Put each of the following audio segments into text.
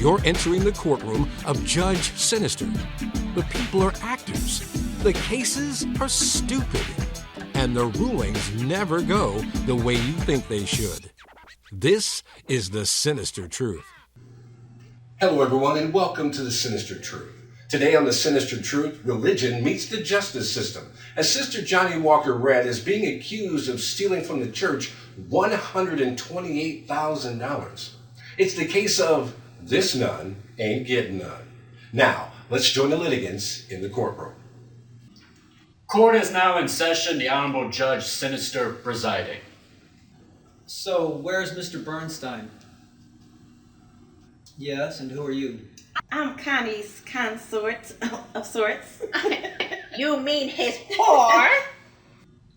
You're entering the courtroom of Judge Sinister. The people are actors. The cases are stupid. And the rulings never go the way you think they should. This is the Sinister Truth. Hello, everyone, and welcome to the Sinister Truth. Today on the Sinister Truth, religion meets the justice system, as Sister Johnny Walker Red is being accused of stealing from the church $128,000. It's the case of this nun ain't getting none. Now, let's join the litigants in the courtroom. Court is now in session, the Honorable Judge Sinister presiding. So, where's Mr. Bernstein? Yes, and who are you? I'm Connie's consort of sorts. You mean his whore?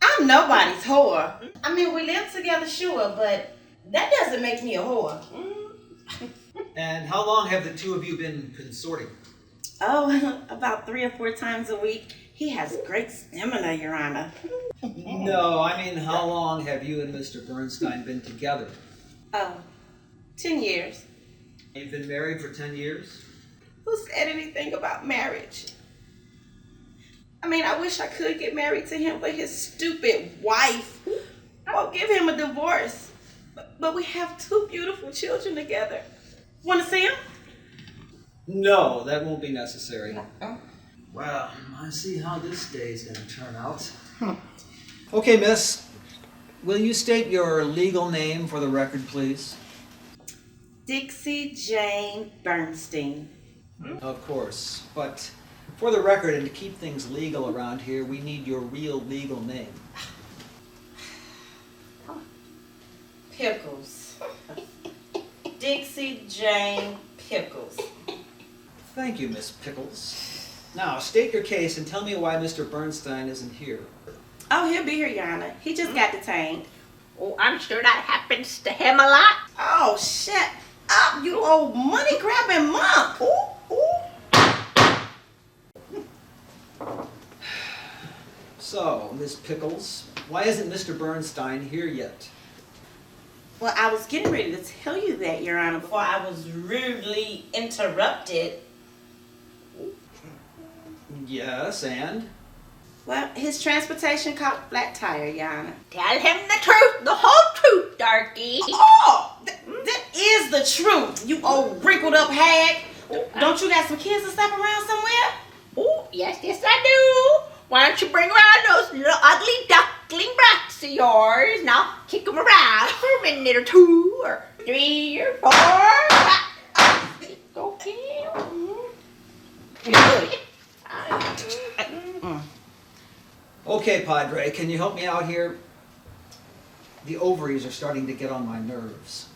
I'm nobody's whore. I mean, we live together, sure, but that doesn't make me a whore. And how long have the two of you been consorting? Oh, about 3 or 4 times a week. He has great stamina, Your Honor. No, I mean, how long have you and Mr. Bernstein been together? Oh, 10 years. You've been married for 10 years? Who said anything about marriage? I mean, I wish I could get married to him, but his stupid wife won't give him a divorce. But we have 2 beautiful children together. Want to see him? No, that won't be necessary. Well, I see how this day's going to turn out. Okay, miss. Will you state your legal name for the record, please? Dixie Jane Bernstein. Of course, but for the record and to keep things legal around here, we need your real legal name. Pickles. Dixie Jane Pickles. Thank you, Miss Pickles. Now, state your case and tell me why Mr. Bernstein isn't here. Oh, he'll be here, Your Honor. He just got detained. Oh, I'm sure that happens to him a lot. Oh, shut up, you old money-grabbing monk. Ooh, ooh. So, Miss Pickles, why isn't Mr. Bernstein here yet? Well, I was getting ready to tell you that, Your Honor, before I was rudely interrupted. Yes, and? Well, his transportation caught flat tire, Your Honor. Tell him the truth, the whole truth, darky. Oh, that is the truth, you old wrinkled up hag. Don't you got some kids to step around somewhere? Oh, yes, I do. Why don't you bring around those little ugly duckling brats of yours? Now, kick them around for a minute or 2 or 3 or 4. Okay. Good. Okay, Padre, can you help me out here? The ovaries are starting to get on my nerves.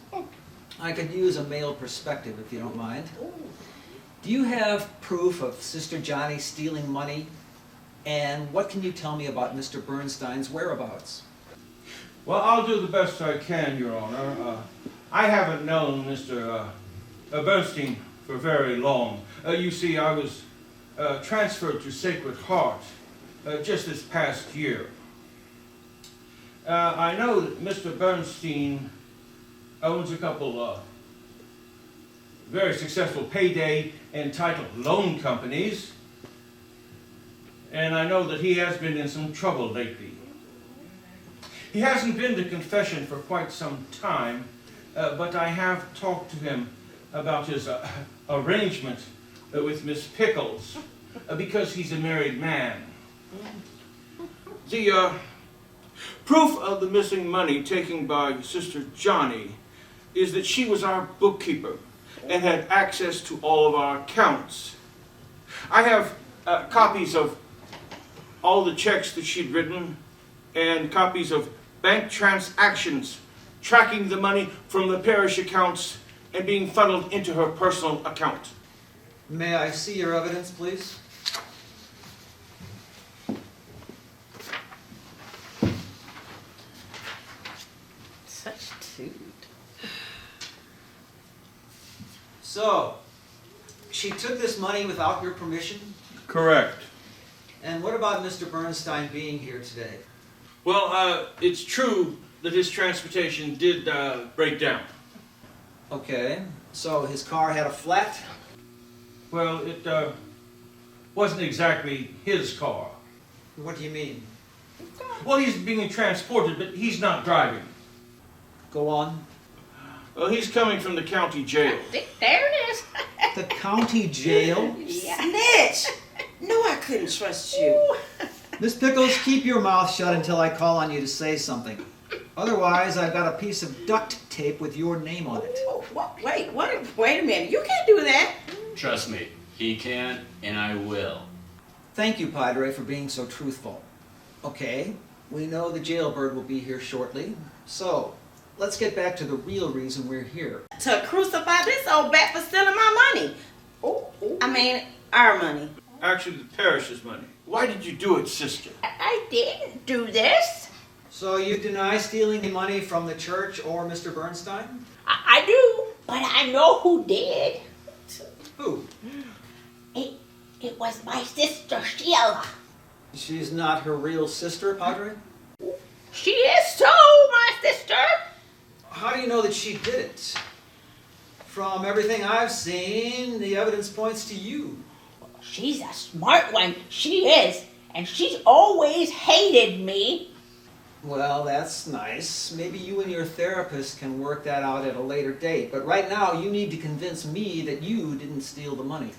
I could use a male perspective if you don't mind. Do you have proof of Sister Johnny stealing money? And what can you tell me about Mr. Bernstein's whereabouts? Well, I'll do the best I can, Your Honor. I haven't known Mr. Bernstein for very long. You see, I was transferred to Sacred Heart just this past year. I know that Mr. Bernstein owns a couple very successful payday entitled loan companies, and I know that he has been in some trouble lately. He hasn't been to confession for quite some time, but I have talked to him about his arrangement with Miss Pickles, because he's a married man. The proof of the missing money taken by Sister Johnny is that she was our bookkeeper and had access to all of our accounts. I have copies of all the checks that she'd written and copies of bank transactions tracking the money from the parish accounts and being funneled into her personal account. May I see your evidence, please? Such toot. So, she took this money without your permission? Correct. And what about Mr. Bernstein being here today? Well, it's true that his transportation did break down. Okay. So his car had a flat? Well, it wasn't exactly his car. What do you mean? Well, he's being transported, but he's not driving. Go on. Well, he's coming from the county jail. There it is. The county jail? Snitch! No, I couldn't trust you. Miss Pickles, keep your mouth shut until I call on you to say something. Otherwise, I've got a piece of duct tape with your name on it. Wait a minute. You can't do that. Trust me, he can, and I will. Thank you, Padre, for being so truthful. Okay, we know the jailbird will be here shortly. So, let's get back to the real reason we're here. To crucify this old bat for stealing my money. I mean, our money. Actually, the parish's money. Why did you do it, sister? I didn't do this. So you deny stealing the money from the church or Mr. Bernstein? I do, but I know who did. Who? It was my sister, Sheila. She's not her real sister, Padre? She is so my sister. How do you know that she did it? From everything I've seen, the evidence points to you. She's a smart one, she is. And she's always hated me. Well, that's nice. Maybe you and your therapist can work that out at a later date. But right now, you need to convince me that you didn't steal the money.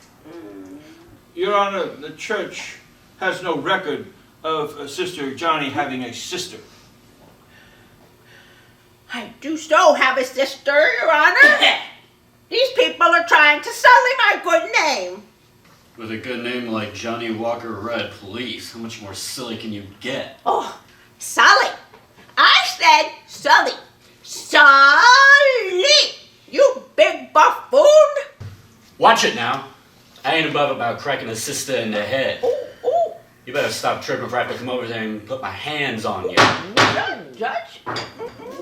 Your Honor, the church has no record of Sister Johnny having a sister. I do so have a sister, Your Honor. These people are trying to sully my good name. With a good name like Johnny Walker Red, please, how much more silly can you get? Oh, Sully. I said Sully. Sully! You big buffoon! Watch it now. I ain't above about cracking a sister in the head. Ooh. You better stop tripping before I have to come over there and put my hands on you. Judge?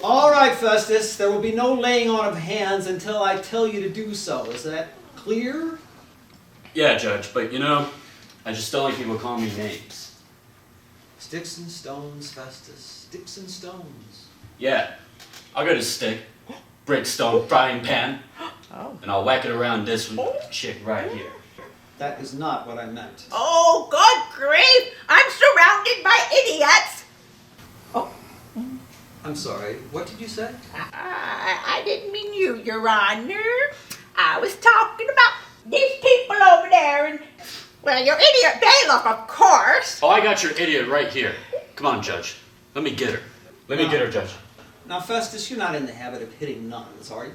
All right, Festus. There will be no laying on of hands until I tell you to do so. Is that clear? Yeah, Judge, but you know, I just don't like people calling me names. Sticks and stones, Festus. Sticks and stones. Yeah, I'll get a stick, brick, stone, frying pan, and I'll whack it around this chick right here. That is not what I meant. Oh, good grief! I'm surrounded by idiots! I'm sorry. What did you say? I didn't mean you, Your Honor. I was talking about these people over there and, well, your idiot bailiff, of course. Oh, I got your idiot right here. Come on, Judge. Let me get her. Let me get her, Judge. Now, Festus, you're not in the habit of hitting nuns, are you?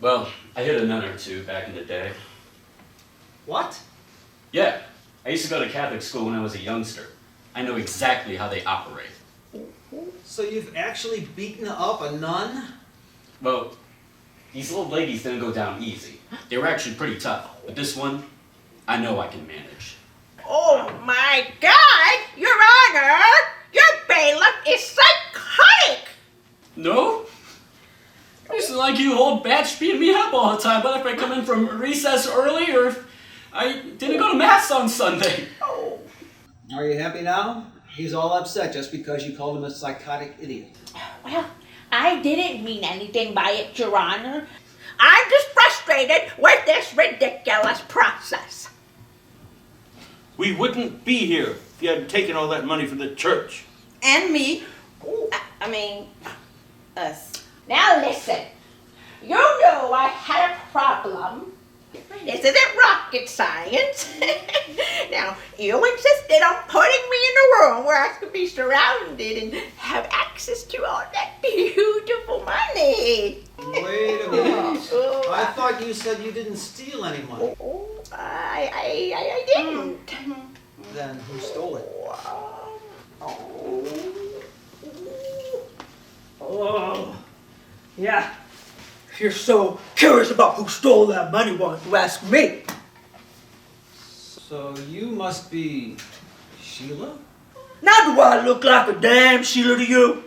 Well, I hit a nun or two back in the day. What? Yeah, I used to go to Catholic school when I was a youngster. I know exactly how they operate. So you've actually beaten up a nun? Well, these old ladies didn't go down easy. They were actually pretty tough. But this one, I know I can manage. Oh my God, Your Honor! Your bailiff is psychotic! No? It's like you old batch beating me up all the time, but if I come in from recess early or if I didn't go to Mass on Sunday. Oh. Are you happy now? He's all upset just because you called him a psychotic idiot. Well, I didn't mean anything by it, Your Honor. I'm just frustrated with this ridiculous process. We wouldn't be here if you hadn't taken all that money from the church. And me. I mean, us. Now listen, you know I had a problem. This isn't rocket science. Now, you insisted on putting me in a room where I could be surrounded and have access to all that beautiful money. Wait a minute. I thought you said you didn't steal any money. I didn't. Then who stole it? Oh, yeah. If you're so curious about who stole that money, why don't you ask me? So you must be Sheila? Now do I look like a damn Sheila to you?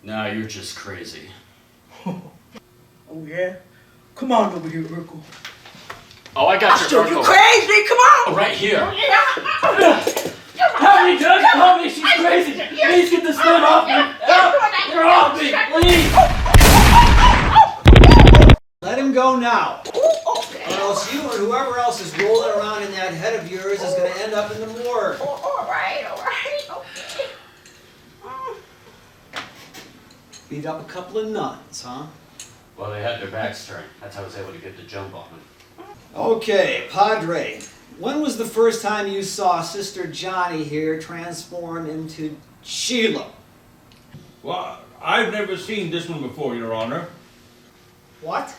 No, you're just crazy. Oh, yeah? Come on over here, Urkel. Oh, I got I'll your show you Urkel. crazy, come Oh, on! right here. Help me, Judge, help me, she's crazy! Please get this gun off me! Help! You're off me, please! Let and go now. Ooh, okay. Or else you or whoever else is rolling around in that head of yours is going to end up in the morgue. All right, okay. Beat up a couple of nuns, huh? Well, they had their backs turned. That's how I was able to get the jump on them. Okay, Padre. When was the first time you saw Sister Johnny here transform into Sheila? Well, I've never seen this one before, Your Honor. What?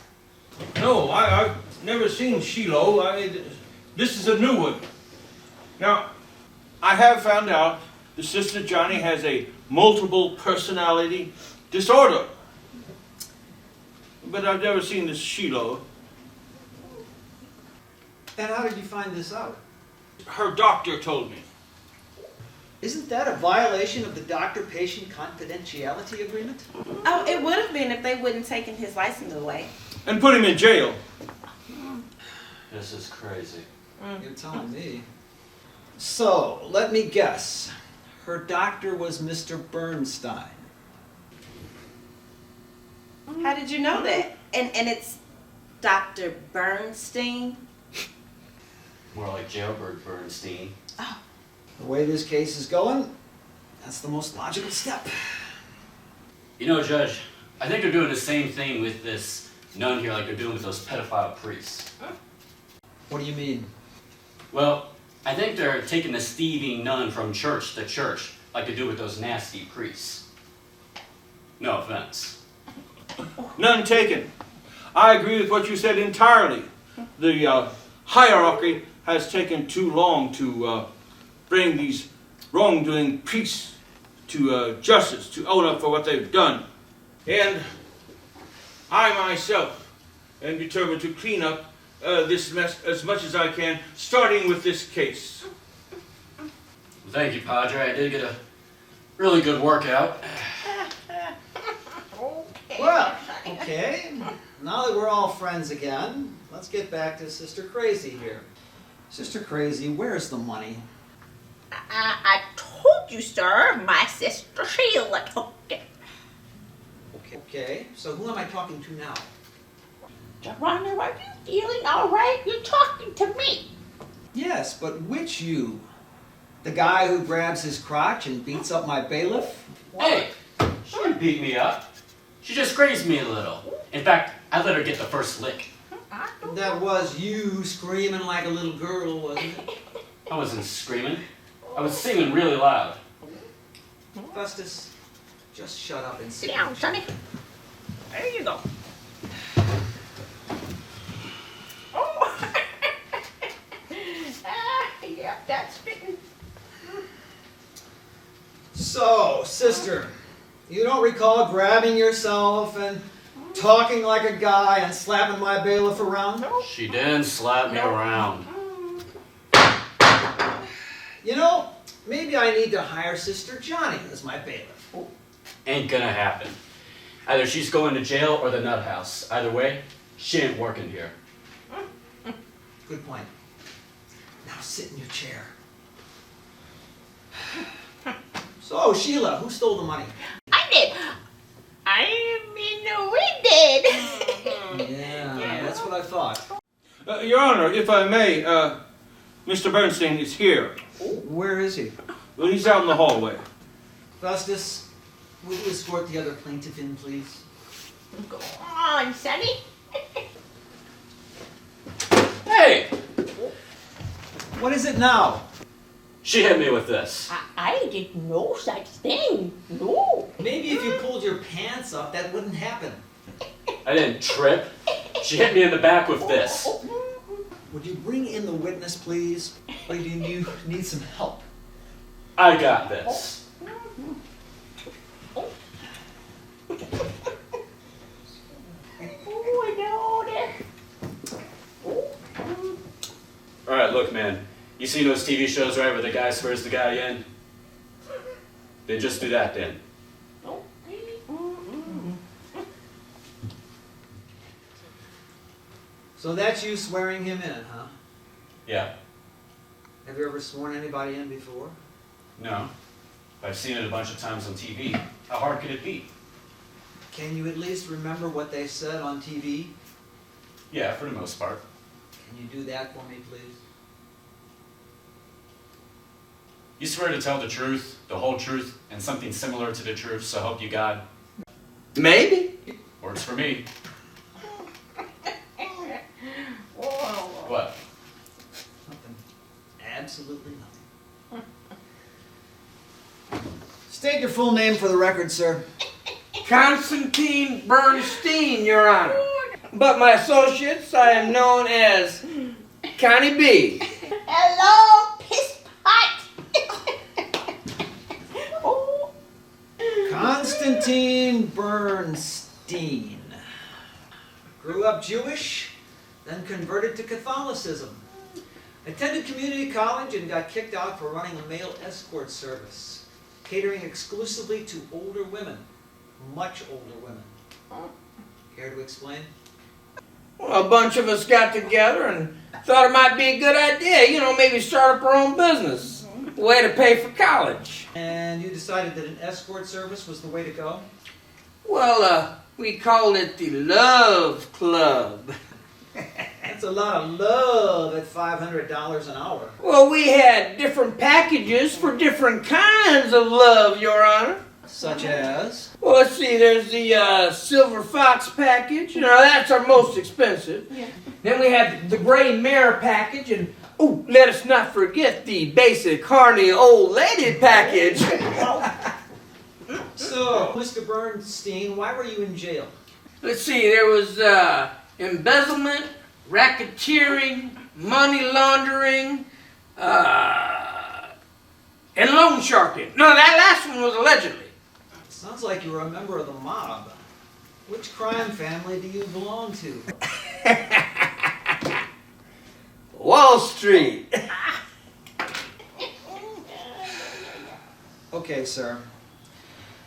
No, I've never seen Shiloh. This is a new one. Now, I have found out that Sister Johnny has a multiple personality disorder. But I've never seen this Shiloh. And how did you find this out? Her doctor told me. Isn't that a violation of the doctor-patient confidentiality agreement? Oh, it would have been if they wouldn't taken his license away. And put him in jail. This is crazy. You're telling me. So, let me guess. Her doctor was Mr. Bernstein. How did you know that? And it's Dr. Bernstein? More like Jailbird Bernstein. The way this case is going, that's the most logical step. You know, Judge, I think they're doing the same thing with this nun here like they're doing with those pedophile priests. What do you mean? Well, I think they're taking the thieving nun from church to church like they do with those nasty priests. No offense. None taken. I agree with what you said entirely. The hierarchy has taken too long to bring these wrongdoing priests to justice, to own up for what they've done. And I myself am determined to clean up this mess as much as I can, starting with this case. Well, thank you, Padre. I did get a really good workout. Well, okay. Now that we're all friends again, let's get back to Sister Crazy here. Sister Crazy, where's the money? I told you, sir, my sister Sheila took it. Okay, so who am I talking to now? Your Honor, are you feeling all right? You're talking to me. Yes, but which you? The guy who grabs his crotch and beats up my bailiff? Hey, she didn't beat me up. She just grazed me a little. In fact, I let her get the first lick. That was you screaming like a little girl, wasn't it? I wasn't screaming. I was singing really loud. Festus, just shut up and Sit down, Sonny. There you go. Oh. Yep, that's fitting. So, sister, you don't recall grabbing yourself and talking like a guy and slapping my bailiff around? She didn't slap me around. You know, maybe I need to hire Sister Johnny as my bailiff. Ain't gonna happen. Either she's going to jail or the nut house. Either way, she ain't working here. Good point. Now sit in your chair. So, Sheila, who stole the money? I did. I mean, we did. Yeah, that's what I thought. Your Honor, if I may, Mr. Bernstein is here. Where is he? Well, he's out in the hallway. Festus, will you escort the other plaintiff in, please? Go on, Sonny. Hey! What is it now? She hit me with this. I did no such thing. No. Maybe if you pulled your pants up, that wouldn't happen. I didn't trip. She hit me in the back with this. Would you bring in the witness, please? Or do you need some help? I got this. Alright, look, man. You see those TV shows, right, where the guy swears the guy in? Then just do that, then. So that's you swearing him in, huh? Yeah. Have you ever sworn anybody in before? No. I've seen it a bunch of times on TV. How hard could it be? Can you at least remember what they said on TV? Yeah, for the most part. Can you do that for me, please? You swear to tell the truth, the whole truth, and something similar to the truth, so help you God? Maybe. Works for me. Whoa. What? Nothing. Absolutely nothing. State your full name for the record, sir. Constantine Bernstein, Your Honor. But my associates, I am known as Connie B. Hello, piss pot. Oh. Constantine Bernstein. Grew up Jewish, then converted to Catholicism. Attended community college and got kicked out for running a male escort service, catering exclusively to older women, much older women. Care to explain? Well, a bunch of us got together and thought it might be a good idea, maybe start up our own business. Way to pay for college. And you decided that an escort service was the way to go? Well, we called it the Love Club. That's a lot of love at $500 an hour. Well, we had different packages for different kinds of love, Your Honor. Such as? Well, let's see, there's the Silver Fox package. That's our most expensive. Yeah. Then we have the Gray Mare package, and, let us not forget the basic horny old lady package. So, Mr. Bernstein, why were you in jail? Let's see, there was embezzlement, racketeering, money laundering, and loan sharking. No, that last one was allegedly. Sounds like you were a member of the mob. Which crime family do you belong to? Wall Street. Okay, sir.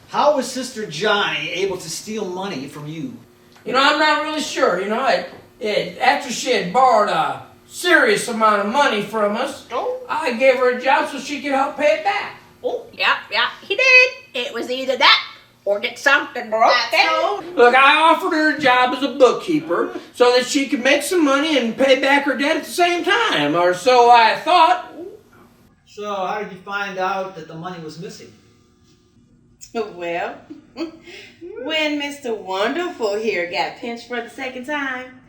How was Sister Johnny able to steal money from you? I'm not really sure. After she had borrowed a serious amount of money from us, I gave her a job so she could help pay it back. Oh, yeah, he did. It was either that or get something broken. Look, I offered her a job as a bookkeeper so that she could make some money and pay back her debt at the same time, or so I thought. So, how did you find out that the money was missing? Well, when Mr. Wonderful here got pinched for the second time,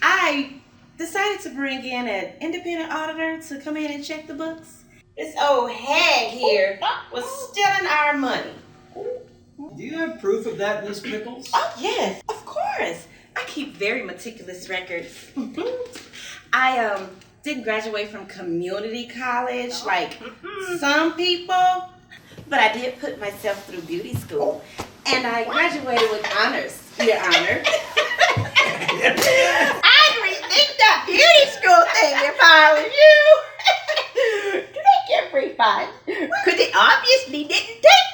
I decided to bring in an independent auditor to come in and check the books. This old hag here was stealing our money. Do you have proof of that, Miss Pickles? Oh, yes, of course. I keep very meticulous records. I didn't graduate from community college like some people, but I did put myself through beauty school, and I graduated with honors, Your Honor. I'd rethink that beauty school thing if I was you. Do they get free funds? Because they obviously didn't take.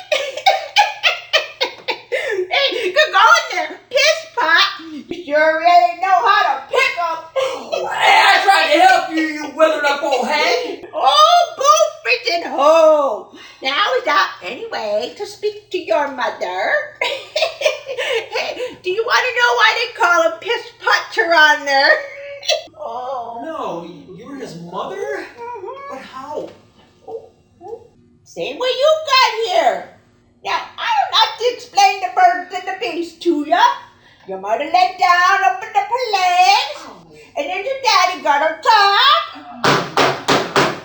Hey, go in there, piss pot. You sure really know how to pick up. Hey, I tried to help you, you withered up old hag. Oh, both freaking ho! Now is that anyway to speak to your mother? Hey, do you want to know why they call him piss potcher on there? Oh. No, you're his mother? But how? Same way you got here. Now, I don't have to explain the birds and the bees to ya. Your mother let down up in the plains, and then your daddy got on top,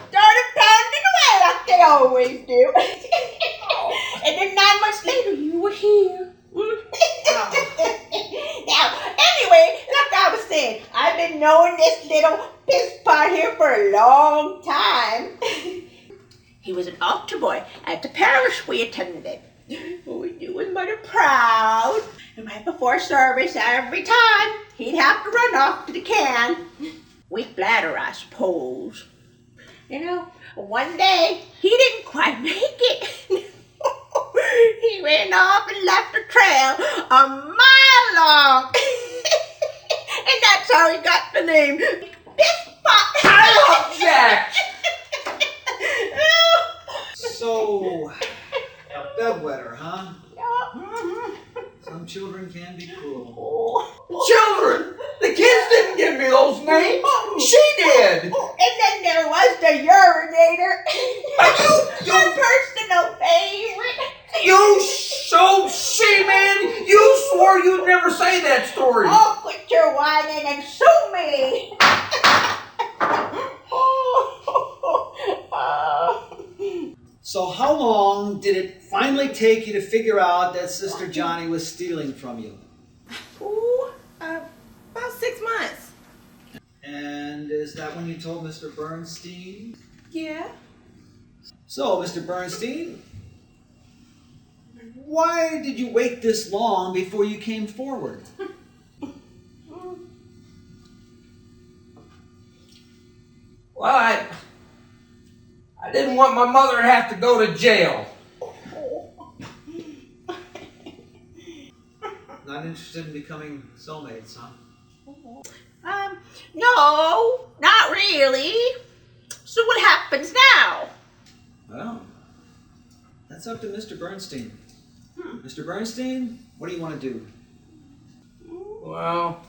started pounding away like they always do. And then 9 months later, you were here. Now, anyway, like I was saying, I've been knowing this little piss pot here for a long time. He was an altar boy at the parish we attended. We do his mother proud. And right before service, every time, he'd have to run off to the can. We flatter, I suppose. One day, he didn't quite make it. He ran off and left a trail a mile long. And that's how he got the name Piss Pot. I object. So, a bedwetter, huh? Yeah. Sounds Some children can be cruel. Children! The kids didn't give me those names. She did. And then there was the urinator. Your personal favorite. You man! You swore you'd never say that story. Oh, quit your whining and sue me. So how long did it finally take you to figure out that Sister Johnny was stealing from you? About 6 months. And is that when you told Mr. Bernstein? Yeah. So, Mr. Bernstein, why did you wait this long before you came forward? Well, I didn't want my mother to have to go to jail. Not interested in becoming soulmates, huh? No, not really. So what happens now? Well, that's up to Mr. Bernstein. Mr. Bernstein, what do you want to do? Well,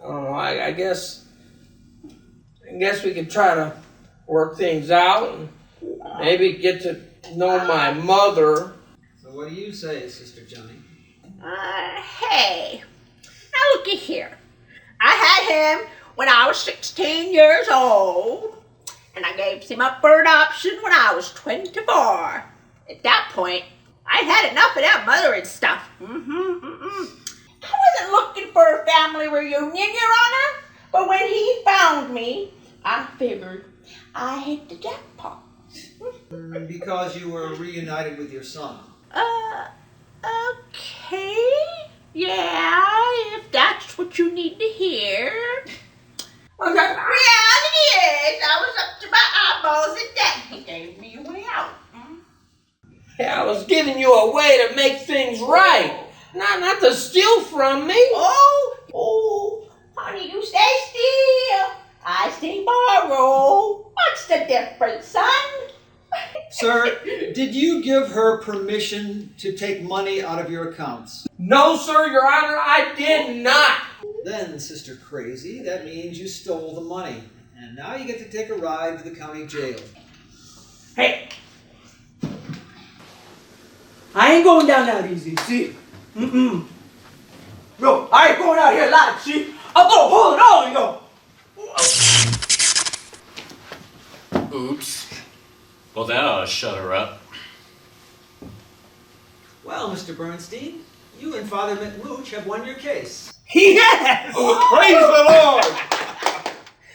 I don't know. I guess we could try to work things out and maybe get to know my mother. So what do you say, Sister Johnny? Hey, now looky here. I had him when I was 16 years old, and I gave him up for adoption when I was 24. At that point, I had enough of that mothering stuff. I wasn't looking for a family reunion, Your Honor, but when he found me, I figured I hit the jackpot. Because you were reunited with your son. Okay. Yeah, if that's what you need to hear. Okay. Reality is, I was up to my eyeballs in debt. He gave me a way out. Yeah, I was giving you a way to make things right. Not to steal from me. Oh, honey, you stay still. I stay borrow. What's the difference, son? Sir, did you give her permission to take money out of your accounts? No, sir, Your Honor, I did not. Then, Sister Crazy, that means you stole the money. And now you get to take a ride to the county jail. Hey! I ain't going down that easy, see? Bro, I ain't going out here live, see? I'm gonna hold it all of y'all! Oops. Well, that ought to shut her up. Well, Mr. Bernstein, you and Father McMooch have won your case. Yes! Praise the Lord!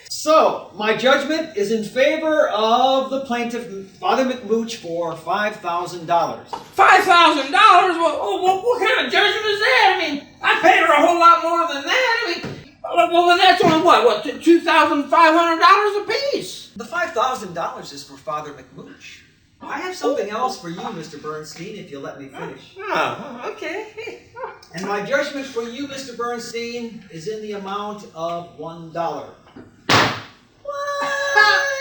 So, my judgment is in favor of the plaintiff, Father McMooch, for $5,000. $5,000? What kind of judgment is that? I mean, I paid her a whole lot more than that. I mean, well, then that's only what, $2,500 a piece? The $5,000 is for Father McMooch. I have something else for you, Mr. Bernstein, if you'll let me finish. Oh, okay. And my judgment for you, Mr. Bernstein, is in the amount of $1.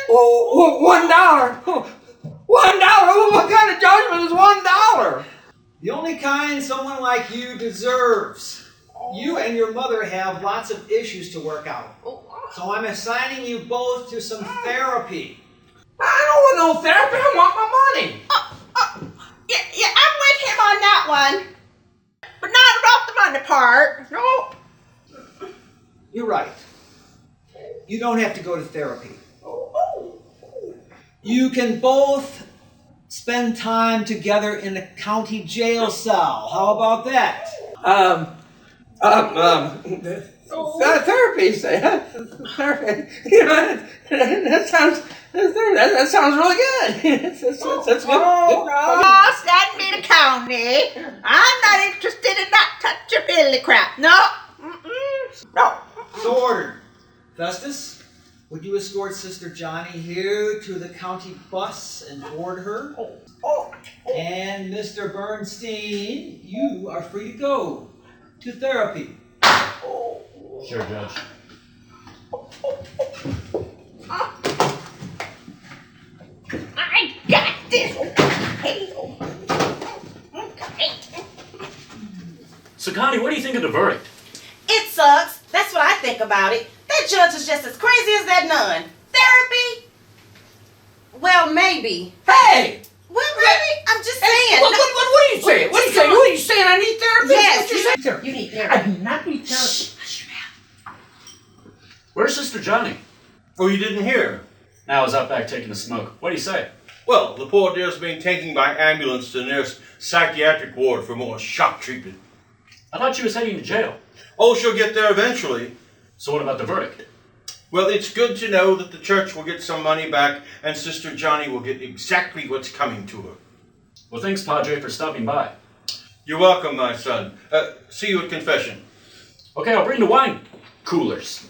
Oh, $1. $1? What kind of judgment is $1? The only kind someone like you deserves. You and your mother have lots of issues to work out. So I'm assigning you both to some therapy. I don't want no therapy. I want my money. Yeah, I'm with him on that one. But not about the money part. No. You're right. You don't have to go to therapy. You can both spend time together in a county jail cell. How about that? Therapy, say, huh? Therapy. You know, that sounds really good. That's good. Oh, send me to county. I'm not interested in that touchy-feely crap. No. No. So ordered. Festus, would you escort Sister Johnny here to the county bus and board her? And Mr. Bernstein, you are free to go to therapy. Sure, Judge. I got this. Okay. the verdict? It sucks. That's what I think about it. That judge is just as crazy as that nun. Therapy? Well, maybe. Hey! Well, maybe. I'm just saying. What are you saying? What are you saying? What are you saying? I need therapy? Yes, What you saying? you need therapy. I do not need therapy. Where's Sister Johnny? Oh, you didn't hear? Now I was out back taking a smoke. What do you say? Well, the poor dear's being taken by ambulance to the nearest psychiatric ward for more shock treatment. I thought she was heading to jail. Oh, she'll get there eventually. So what about the verdict? Well, it's good to know that the church will get some money back and Sister Johnny will get exactly what's coming to her. Well, thanks, Padre, for stopping by. You're welcome, my son. See you at confession. Okay, I'll bring the wine coolers.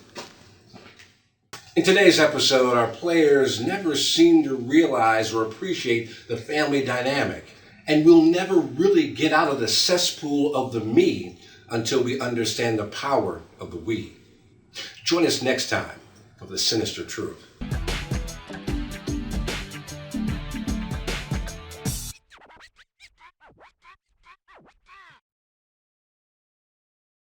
In today's episode, our players never seem to realize or appreciate the family dynamic, and we'll never really get out of the cesspool of the me until we understand the power of the we. Join us next time for the Sinister Truth.